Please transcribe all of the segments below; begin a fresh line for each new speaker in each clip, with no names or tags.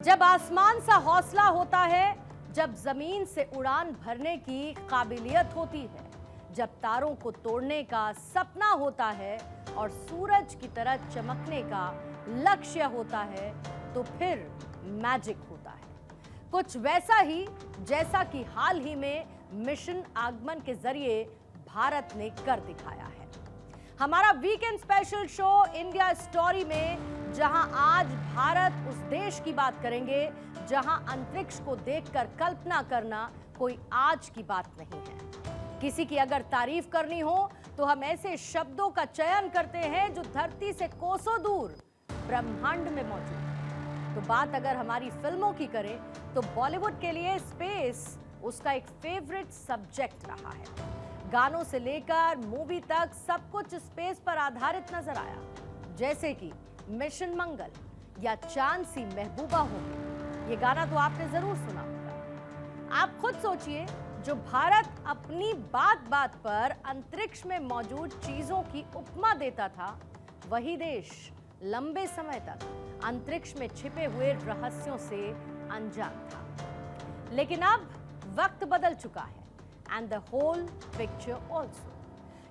जब आसमान सा हौसला होता है, जब जमीन से उड़ान भरने की काबिलियत होती है, जब तारों को तोड़ने का सपना होता है और सूरज की तरह चमकने का लक्ष्य होता है, तो फिर मैजिक होता है। कुछ वैसा ही जैसा कि हाल ही में मिशन आगमन के जरिए भारत ने कर दिखाया है। हमारा weekend special show India story में जहां आज भारत उस देश की बात करेंगे जहां अंतरिक्ष को देखकर कल्पना करना कोई आज की बात नहीं है। किसी की अगर तारीफ करनी हो तो हम ऐसे शब्दों का चयन करते हैं जो धरती से कोसों दूर ब्रह्मांड में मौजूद है। तो बात अगर हमारी फिल्मों की करें तो बॉलीवुड के लिए स्पेस उसका एक फेवरेट सब्जेक्ट रहा है। गानों से लेकर मूवी तक सब कुछ स्पेस पर आधारित नजर आया, जैसे कि मिशन मंगल या चांद सी महबूबा होगी। ये गाना तो आपने जरूर सुना होगा। आप खुद सोचिए, जो भारत अपनी बात बात पर अंतरिक्ष में मौजूद चीजों की उपमा देता था, वही देश लंबे समय तक अंतरिक्ष में छिपे हुए रहस्यों से अनजान था। लेकिन अब वक्त बदल चुका है and the whole picture also,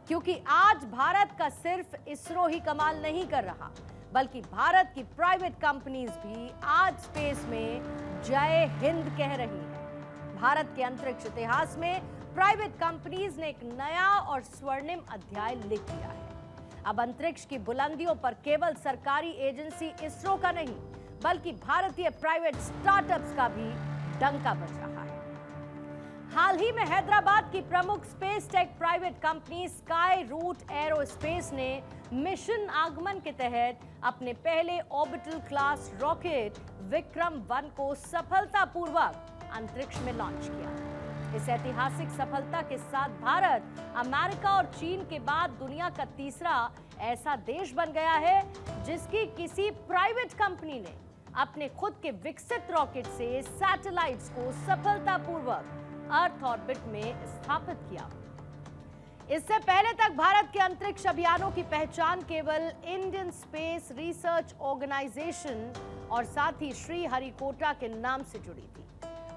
क्योंकि आज भारत का सिर्फ इसरो ही कमाल नहीं कर रहा, बल्कि भारत की प्राइवेट कंपनीज भी आज स्पेस में जय हिंद कह रही हैं। भारत के अंतरिक्ष इतिहास में प्राइवेट कंपनीज ने एक नया और स्वर्णिम अध्याय लिख दिया है। अब अंतरिक्ष की बुलंदियों पर केवल सरकारी एजेंसी इसरो का नहीं, बल्कि भारतीय प्राइवेट स्टार्टअप्स का भी डंका बज रहा है। हाल ही में हैदराबाद की प्रमुख space tech private company Skyroot Aerospace ने मिशन आगमन के तहत अपने पहले ऑर्बिटल क्लास रॉकेट विक्रम-1 को सफलतापूर्वक अंतरिक्ष में लॉन्च किया। इस ऐतिहासिक सफलता के साथ भारत अमेरिका और चीन के बाद दुनिया का तीसरा ऐसा देश बन गया है जिसकी किसी प्राइवेट कंपनी ने अपने खुद के विकसित रॉकेट से सैटेलाइट्स को सफलतापूर्वक अर्थ ऑर्बिट में स्थापित किया। इससे पहले तक भारत के अंतरिक्ष अभियानों की पहचान केवल इंडियन स्पेस रिसर्च ऑर्गेनाइजेशन और साथ ही श्री हरिकोटा के नाम से जुड़ी थी।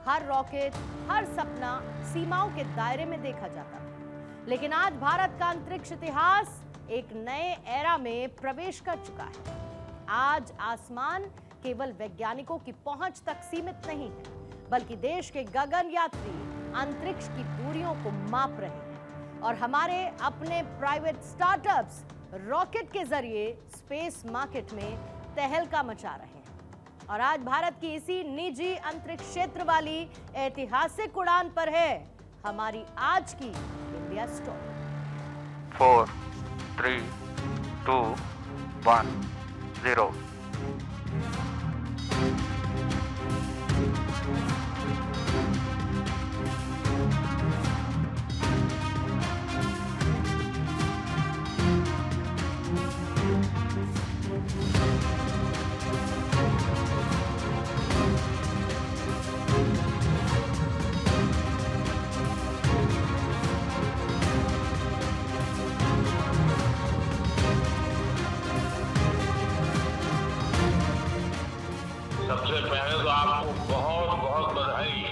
हर रॉकेट, हर सपना सीमाओं के दायरे में देखा जाता था। लेकिन आज भारत का अंतरिक्ष इतिहास एक नए एरा में प्रवेश कर चुका है। आज आसमान केवल वैज्ञानिकों की पहुंच तक सीमित नहीं है, बल्कि देश के गगन यात्री अंतरिक्ष की दूरियों को माप रहे हैं और हमारे अपने प्राइवेट स्टार्टअप्स रॉकेट के जरिए स्पेस मार्केट में तहलका मचा रहे हैं। और आज भारत की इसी निजी अंतरिक्ष क्षेत्र वाली ऐतिहासिक उड़ान पर है हमारी आज की इंडिया स्टोरी।
4, 3, 2, 1, 0।
सबसे पहले तो आपको बहुत बहुत बधाई।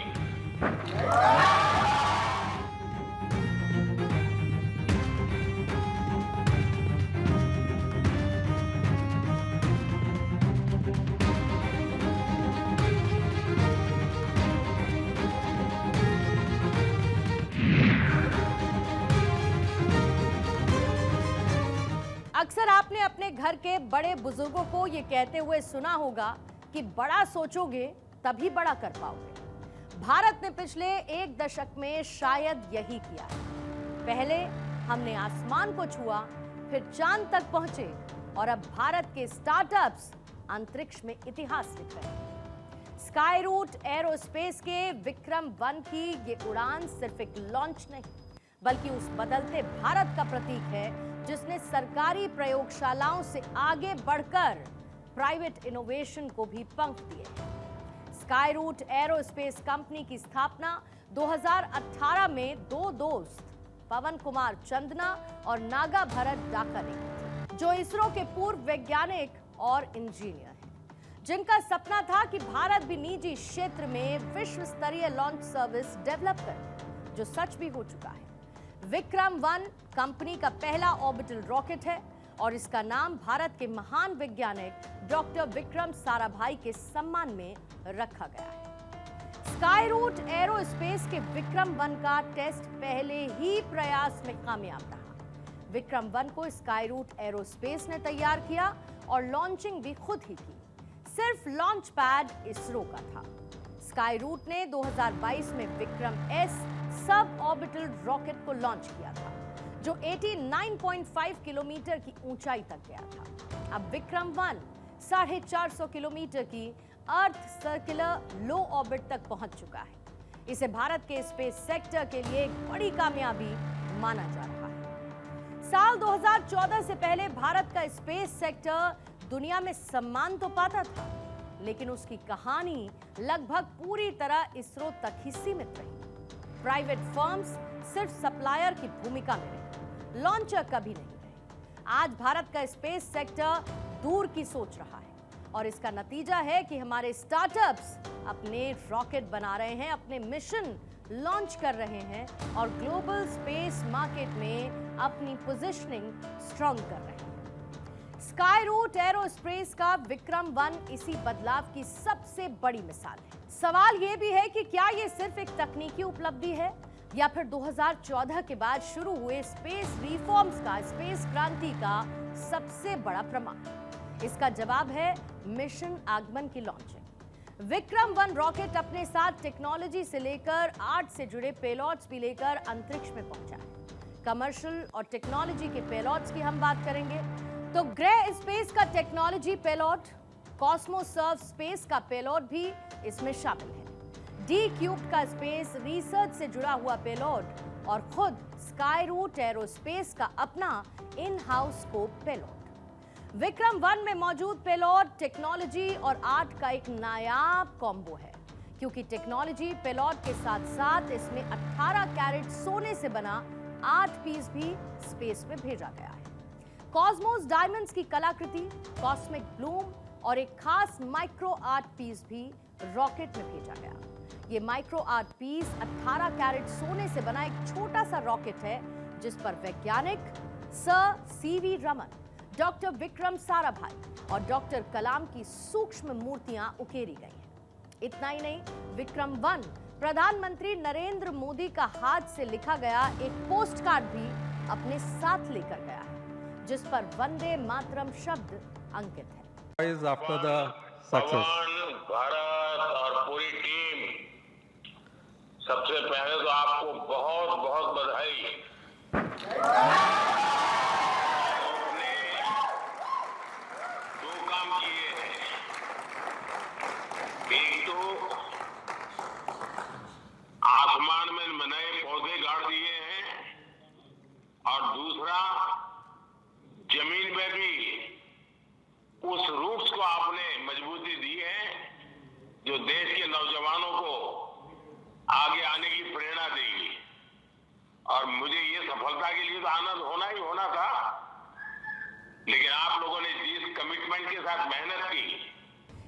अक्सर आपने अपने घर के बड़े बुजुर्गों को ये कहते हुए सुना होगा कि बड़ा सोचोगे तभी बड़ा कर पाओगे। भारत ने पिछले एक दशक में शायद यही किया है। पहले हमने आसमान को छुआ, फिर चांद तक पहुंचे और अब भारत के स्टार्टअप्स अंतरिक्ष में इतिहास लिख रहे हैं। स्काई रूट एरोस्पेस के विक्रम-1 की ये उड़ान सिर्फ एक लॉन्च नहीं, बल्कि उस बदलते भारत का प्रतीक है जिसने सरकारी प्रयोगशालाओं से आगे बढ़कर प्राइवेट इनोवेशन को भी पंख दिए। स्काई रूट एरोस्पेस कंपनी की स्थापना 2018 में दो दोस्त पवन कुमार चंदना और नागा भरत डाका ने की, जो इसरो के पूर्व वैज्ञानिक और इंजीनियर हैं। जिनका सपना था कि भारत भी निजी क्षेत्र में विश्व स्तरीय लॉन्च सर्विस डेवलप करे, जो सच भी हो चुका है। विक्रम-1 कंपनी का पहला ऑर्बिटल रॉकेट है और इसका नाम भारत के महान वैज्ञानिक डॉक्टर विक्रम साराभाई के सम्मान में रखा गया है। स्काईरूट एरोस्पेस के विक्रम-1 का टेस्ट पहले ही प्रयास में कामयाब रहा। विक्रम-1 को स्काईरूट एरोस्पेस ने तैयार किया और लॉन्चिंग भी खुद ही की। सिर्फ लॉन्च पैड इसरो का था। स्काईरूट ने 2022 में विक्रम-S सब ऑर्बिटल रॉकेट को लॉन्च किया था, जो 89.5 किलोमीटर की ऊंचाई तक गया था। अब विक्रम-1 450 किलोमीटर की अर्थ सर्कुलर लो ऑर्बिट तक पहुंच चुका है। इसे भारत के स्पेस सेक्टर के लिए एक बड़ी कामयाबी माना जा रहा है। साल 2014 से पहले भारत का स्पेस सेक्टर दुनिया में सम्मान तो पाता था, लेकिन उसकी कहानी लगभग पूरी तरह इसरो तक ही सीमित रही। प्राइवेट फर्म्स सिर्फ सप्लायर की भूमिका में रहे, लॉन्चर कभी नहीं रहे। आज भारत का स्पेस सेक्टर दूर की सोच रहा है और इसका नतीजा है कि हमारे स्टार्टअप्स अपने रॉकेट बना रहे हैं, अपने मिशन लॉन्च कर रहे हैं और ग्लोबल स्पेस मार्केट में अपनी पोजीशनिंग स्ट्रांग कर रहे हैं। स्काईरूट एरोस्पेस का विक्रम-1 इसी बदलाव की सबसे बड़ी मिसाल है। सवाल यह भी है कि क्या यह सिर्फ एक तकनीकी उपलब्धि है या फिर 2014 के बाद शुरू हुए स्पेस रिफॉर्म्स का, स्पेस क्रांति का सबसे बड़ा प्रमाण। इसका जवाब है मिशन आगमन की लॉन्चिंग। विक्रम-1 रॉकेट अपने साथ टेक्नोलॉजी से लेकर आर्ट से जुड़े पेलॉड्स भी लेकर अंतरिक्ष में पहुंचा है। कमर्शियल और टेक्नोलॉजी के पेलॉड्स की हम बात करेंगे तो ग्रे स्पेस का टेक्नोलॉजी पेलॉड, कॉस्मोसर्व स्पेस का पेलॉड भी इसमें शामिल है। डी-क्यूब्ड का स्पेस रिसर्च से जुड़ा हुआ पेलॉड और खुद स्काईरूट एरोस्पेस का अपना इन हाउस स्कोप पेलॉड। विक्रम-1 में मौजूद पेलॉड टेक्नोलॉजी और आर्ट का एक नायाब कॉम्बो है, क्योंकि टेक्नोलॉजी पेलॉड के साथ साथ इसमें 18 कैरेट सोने से बना आर्ट पीस भी स्पेस में भेजा गया है। कॉस्मोस डायमंड्स की कलाकृति, कॉस्मिक ब्लूम और एक खास माइक्रो आर्ट पीस भी रॉकेट में भेजा गया। ये माइक्रो आर्ट पीस 18 कैरेट सोने से बना एक छोटा सा रॉकेट है, जिस पर वैज्ञानिक sir CV Raman, doctor Vikram Sarabhai और डॉक्टर कलाम की सूक्ष्म मूर्तियां उकेरी गई हैं। इतना ही नहीं, विक्रम-1 प्रधानमंत्री नरेंद्र मोदी का हाथ से लिखा गया एक पोस्ट कार्ड भी अपने साथ लेकर गया है, जिस पर वंदे मातरम शब्द अंकित है।
After the success.
भगवान, भारत और पूरी टीम, सबसे पहले तो आपको बहुत बहुत बधाई। आपने 2 काम किए हैं। एक तो आसमान में नए पौधे गाड़ दिए हैं और दूसरा जमीन में भी उस रूट्स को आपने मजबूती दी है जो देश के नौजवानों को आगे आने की प्रेरणा देगी। और मुझे ये सफलता के लिए तो आनंद होना ही होना था, लेकिन आप लोगों ने जिस कमिटमेंट के साथ मेहनत की